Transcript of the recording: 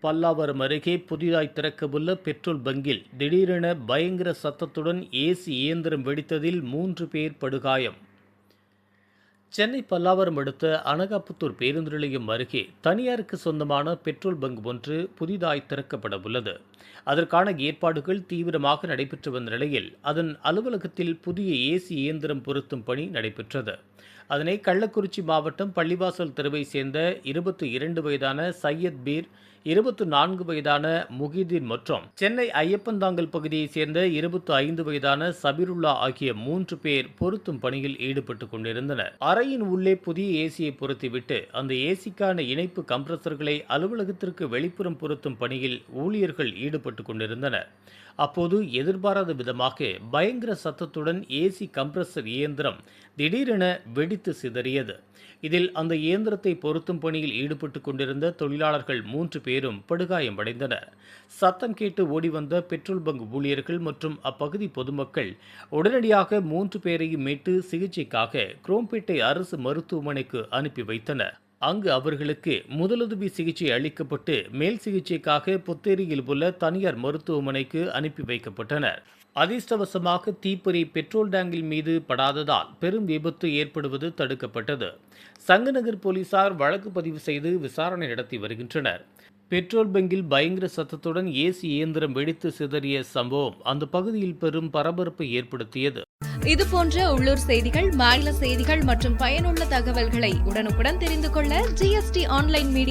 பல்லாவரம் அருகே புதிதாய் திறக்கவுள்ள பெட்ரோல் பங்கில் திடீரென பயங்கர சத்தத்துடன் ஏசி இயந்திரம் வெடித்ததில் 3 பேர் படுகாயம். சென்னை பல்லாவரம் அடுத்த அனகாபுத்தூர் பேருந்து நிலையம் அருகே தனியாருக்கு சொந்தமான பெட்ரோல் பங்க் ஒன்று புதிதாய் திறக்கப்பட உள்ளது. அதற்கான ஏற்பாடுகள் தீவிரமாக நடைபெற்று வந்த நிலையில் அதன் அலுவலகத்தில் புதிய ஏசி இயந்திரம் பொருத்தும் பணி நடைபெற்றது. அதனை கள்ளக்குறிச்சி மாவட்டம் பள்ளிவாசல் தெருவை சேர்ந்த 22 வயதான சையத் பீர், 24 வயதான முகிதீன் மற்றும் சென்னை ஐயப்பந்தாங்கல் பகுதியைச் சேர்ந்த 25 வயதான சபீருல்லா ஆகிய 3 பேர் பொருத்தும் பணியில் ஈடுபட்டுக் கொண்டிருந்தனர். அறையின் உள்ளே புதிய ஏசியை பொருத்திவிட்டு அந்த ஏசிக்கான இணைப்பு கம்ப்ரஸர்களை அலுவலகத்திற்கு வெளிப்புறம் பொருத்தும் பணியில் ஊழியர்கள் ஈடுபட்டுக் கொண்டிருந்தனர். அப்போது எதிர்பாராத விதமாக பயங்கர சத்தத்துடன் ஏசி கம்ப்ரஸர் இயந்திரம் திடீரென வெடித்து சிதறியது. இதில் அந்த இயந்திரத்தை பொருத்தும் பணியில் ஈடுபட்டுக் கொண்டிருந்த தொழிலாளர்கள் 3 பேரும் படுகாயமடைந்தனர். சத்தம் கேட்டு ஓடி வந்த பெட்ரோல் பங்க் ஊழியர்கள் மற்றும் அப்பகுதி பொதுமக்கள் உடனடியாக 3 பேரையும் மீட்டு சிகிச்சைக்காக குரோம்பேட்டை அரசு மருத்துவமனைக்கு அனுப்பி வைத்தனர். அங்கு அவர்களுக்கு முதலுதவி சிகிச்சை அளிக்கப்பட்டு மேல் சிகிச்சைக்காக புத்தேரியில் உள்ள தனியார் மருத்துவமனைக்கு அனுப்பி வைக்கப்பட்டனர். அதிர்ஷ்டவசமாக தீப்பொறி பெட்ரோல் டேங்கில் மீது படாததால் பெரும் விபத்து ஏற்படுவது தடுக்கப்பட்டது. சங்கநகர் போலீசார் வழக்கு பதிவு செய்து விசாரணை நடத்தி வருகின்றனர். பெட்ரோல் பங்கில் பயங்கர சத்தத்துடன் ஏசி இயந்திரம் வெடித்து சிதறிய சம்பவம் அந்த பகுதியில் பெரும் பரபரப்பை ஏற்படுத்தியது. இதுபோன்ற உள்ளூர் செய்திகள், மாநில செய்திகள் மற்றும் பயனுள்ள தகவல்களை உடனுக்குடன் தெரிந்து கொள்ள GST ஆன்லைன் மீடியா